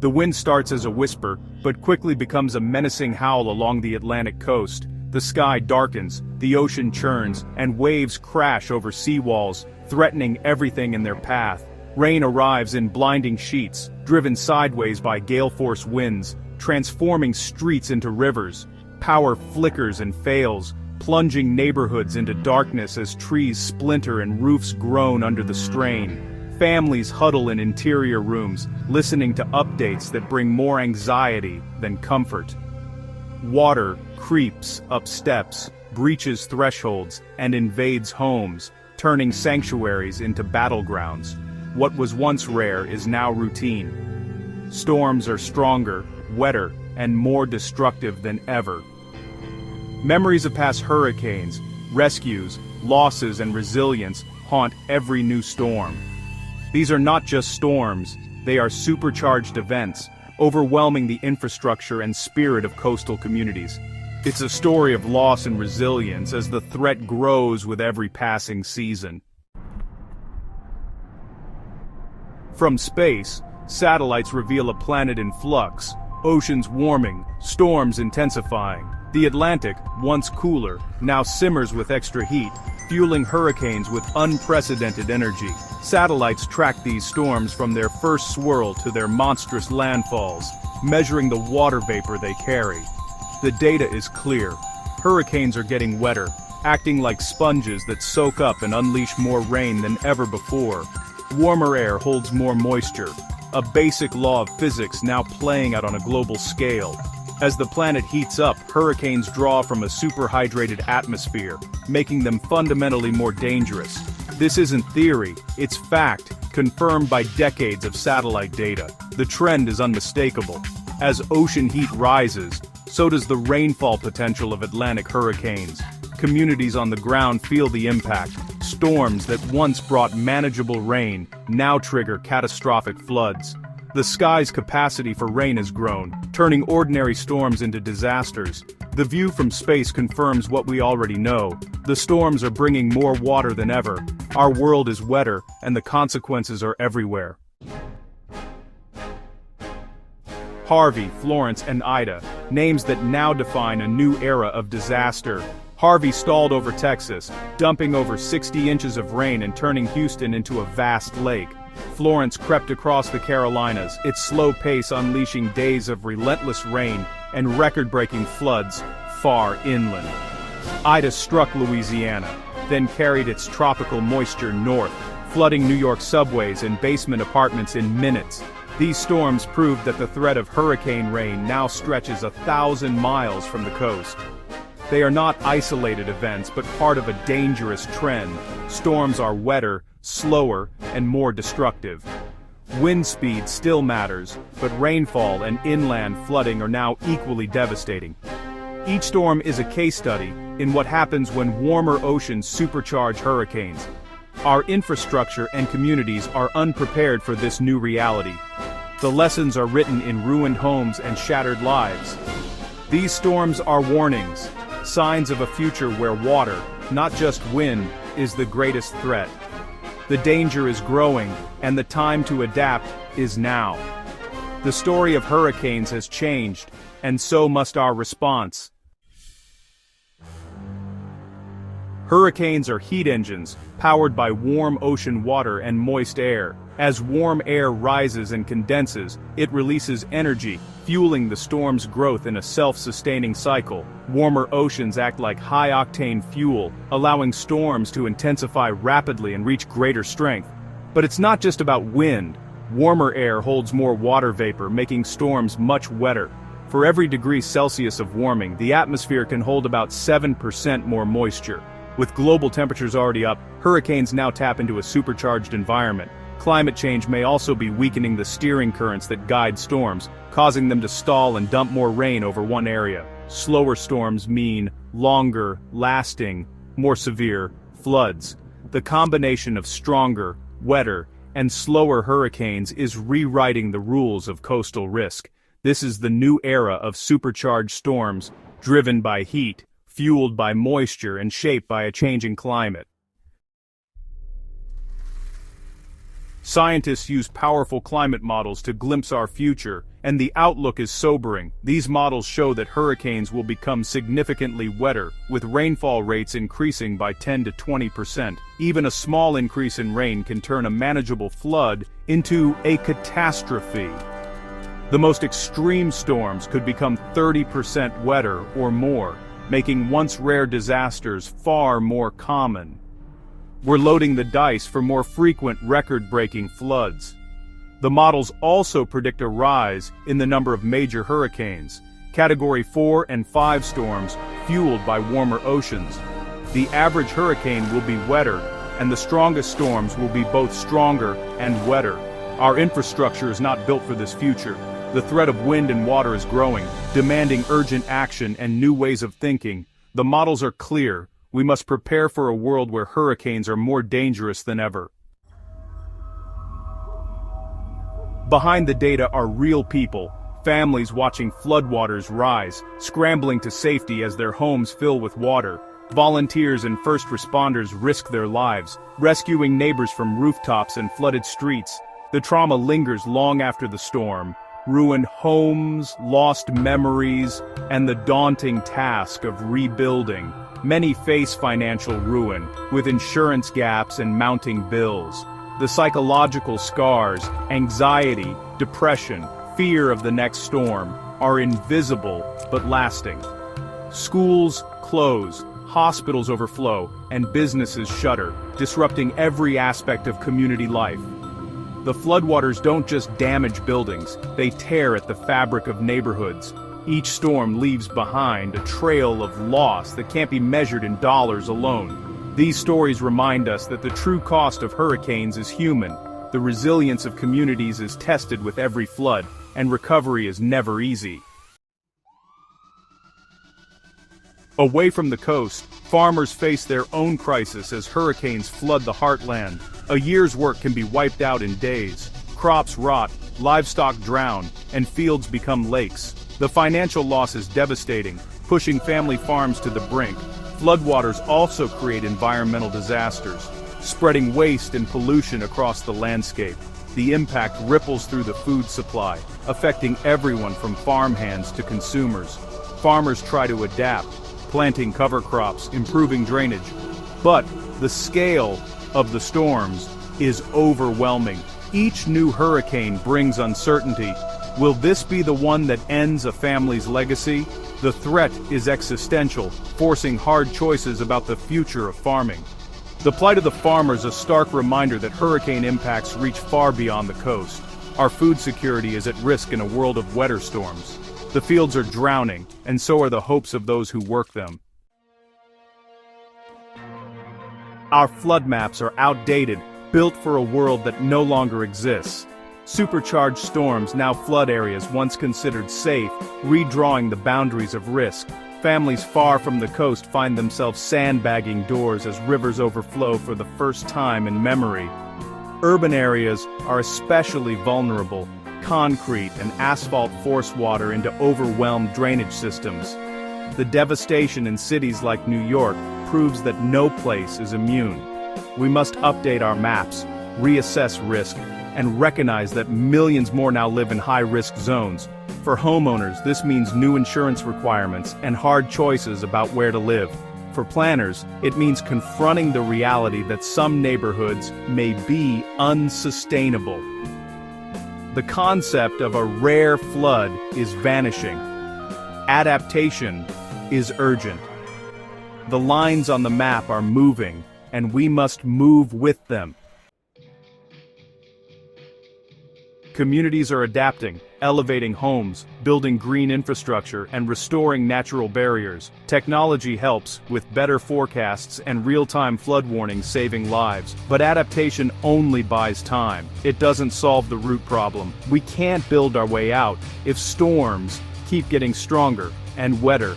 The wind starts as a whisper, but quickly becomes a menacing howl along the Atlantic coast. The sky darkens, the ocean churns, and waves crash over seawalls, threatening everything in their path. Rain arrives in blinding sheets, driven sideways by gale-force winds, transforming streets into rivers. Power flickers and fails, plunging neighborhoods into darkness as trees splinter and roofs groan under the strain. Families huddle in interior rooms, listening to updates that bring more anxiety than comfort. Water creeps up steps, breaches thresholds, and invades homes, turning sanctuaries into battlegrounds. What was once rare is now routine. Storms are stronger, wetter, and more destructive than ever. Memories of past hurricanes, rescues, losses, and resilience haunt every new storm. These are not just storms, they are supercharged events, overwhelming the infrastructure and spirit of coastal communities. It's a story of loss and resilience as the threat grows with every passing season. From space, satellites reveal a planet in flux, oceans warming, storms intensifying. The Atlantic, once cooler, now simmers with extra heat, fueling hurricanes with unprecedented energy. Satellites track these storms from their first swirl to their monstrous landfalls, measuring the water vapor they carry. The data is clear. Hurricanes are getting wetter, acting like sponges that soak up and unleash more rain than ever before. Warmer air holds more moisture, a basic law of physics now playing out on a global scale. As the planet heats up, hurricanes draw from a superhydrated atmosphere, making them fundamentally more dangerous. This isn't theory, it's fact, confirmed by decades of satellite data. The trend is unmistakable. As ocean heat rises, so does the rainfall potential of Atlantic hurricanes. Communities on the ground feel the impact. Storms that once brought manageable rain now trigger catastrophic floods. The sky's capacity for rain has grown, turning ordinary storms into disasters. The view from space confirms what we already know. The storms are bringing more water than ever. Our world is wetter, and the consequences are everywhere. Harvey, Florence, and Ida, names that now define a new era of disaster. Harvey stalled over Texas, dumping over 60 inches of rain and turning Houston into a vast lake. Florence crept across the Carolinas, its slow pace unleashing days of relentless rain and record-breaking floods far inland. Ida struck Louisiana, then carried its tropical moisture north, flooding New York subways and basement apartments in minutes. These storms proved that the threat of hurricane rain now stretches 1,000 miles from the coast. They are not isolated events, but part of a dangerous trend. Storms are wetter, slower, and more destructive. Wind speed still matters, but rainfall and inland flooding are now equally devastating. Each storm is a case study in what happens when warmer oceans supercharge hurricanes. Our infrastructure and communities are unprepared for this new reality. The lessons are written in ruined homes and shattered lives. These storms are warnings, signs of a future where water, not just wind, is the greatest threat. The danger is growing, and the time to adapt is now. The story of hurricanes has changed, and so must our response. Hurricanes are heat engines, powered by warm ocean water and moist air. As warm air rises and condenses, it releases energy, fueling the storm's growth in a self-sustaining cycle. Warmer oceans act like high-octane fuel, allowing storms to intensify rapidly and reach greater strength. But it's not just about wind. Warmer air holds more water vapor, making storms much wetter. For every degree Celsius of warming, the atmosphere can hold about 7% more moisture. With global temperatures already up, hurricanes now tap into a supercharged environment. Climate change may also be weakening the steering currents that guide storms, causing them to stall and dump more rain over one area. Slower storms mean longer, lasting, more severe floods. The combination of stronger, wetter, and slower hurricanes is rewriting the rules of coastal risk. This is the new era of supercharged storms, driven by heat, fueled by moisture, and shaped by a changing climate. Scientists use powerful climate models to glimpse our future, and the outlook is sobering. These models show that hurricanes will become significantly wetter, with rainfall rates increasing by 10 to 20%. Even a small increase in rain can turn a manageable flood into a catastrophe. The most extreme storms could become 30% wetter or more, making once rare disasters far more common. We're loading the dice for more frequent record-breaking floods. The models also predict a rise in the number of major hurricanes, Category 4 and 5 storms fueled by warmer oceans. The average hurricane will be wetter, and the strongest storms will be both stronger and wetter. Our infrastructure is not built for this future. The threat of wind and water is growing, demanding urgent action and new ways of thinking. The models are clear. We must prepare for a world where hurricanes are more dangerous than ever. Behind the data are real people, families watching floodwaters rise, scrambling to safety as their homes fill with water. Volunteers and first responders risk their lives, rescuing neighbors from rooftops and flooded streets. The trauma lingers long after the storm. Ruined homes, lost memories, and the daunting task of rebuilding. Many face financial ruin, with insurance gaps and mounting bills. The psychological scars, anxiety, depression, fear of the next storm, are invisible but lasting. Schools close, hospitals overflow, and businesses shutter, disrupting every aspect of community life. The floodwaters don't just damage buildings, they tear at the fabric of neighborhoods. Each storm leaves behind a trail of loss that can't be measured in dollars alone. These stories remind us that the true cost of hurricanes is human. The resilience of communities is tested with every flood, and recovery is never easy. Away from the coast, farmers face their own crisis as hurricanes flood the heartland. A year's work can be wiped out in days. Crops rot, livestock drown, and fields become lakes. The financial loss is devastating, pushing family farms to the brink. Floodwaters also create environmental disasters, spreading waste and pollution across the landscape. The impact ripples through the food supply, affecting everyone from farmhands to consumers. Farmers try to adapt, planting cover crops, improving drainage. But the scale of the storms is overwhelming. Each new hurricane brings uncertainty. Will this be the one that ends a family's legacy? The threat is existential, forcing hard choices about the future of farming. The plight of the farmer is a stark reminder that hurricane impacts reach far beyond the coast. Our food security is at risk in a world of wetter storms. The fields are drowning, and so are the hopes of those who work them. Our flood maps are outdated, built for a world that no longer exists. Supercharged storms now flood areas once considered safe, redrawing the boundaries of risk. Families far from the coast find themselves sandbagging doors as rivers overflow for the first time in memory. Urban areas are especially vulnerable. Concrete and asphalt force water into overwhelmed drainage systems. The devastation in cities like New York proves that no place is immune. We must update our maps, reassess risk, and recognize that millions more now live in high-risk zones. For homeowners, this means new insurance requirements and hard choices about where to live. For planners, it means confronting the reality that some neighborhoods may be unsustainable. The concept of a rare flood is vanishing. Adaptation is urgent. The lines on the map are moving, and we must move with them. Communities are adapting, elevating homes, building green infrastructure, and restoring natural barriers. Technology helps, with better forecasts and real-time flood warnings saving lives. But adaptation only buys time. It doesn't solve the root problem. We can't build our way out if storms keep getting stronger and wetter.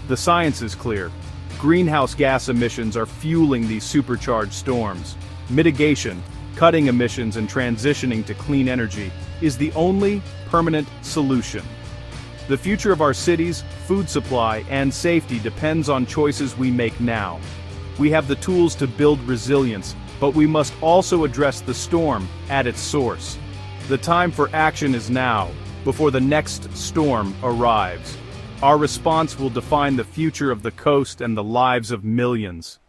The science is clear. Greenhouse gas emissions are fueling these supercharged storms. Mitigation, cutting emissions and transitioning to clean energy, is the only permanent solution. The future of our cities, food supply, and safety depends on choices we make now. We have the tools to build resilience, But we must also address the storm at its source. The time for action is now, before the next storm arrives. Our response will define the future of the coast and the lives of millions.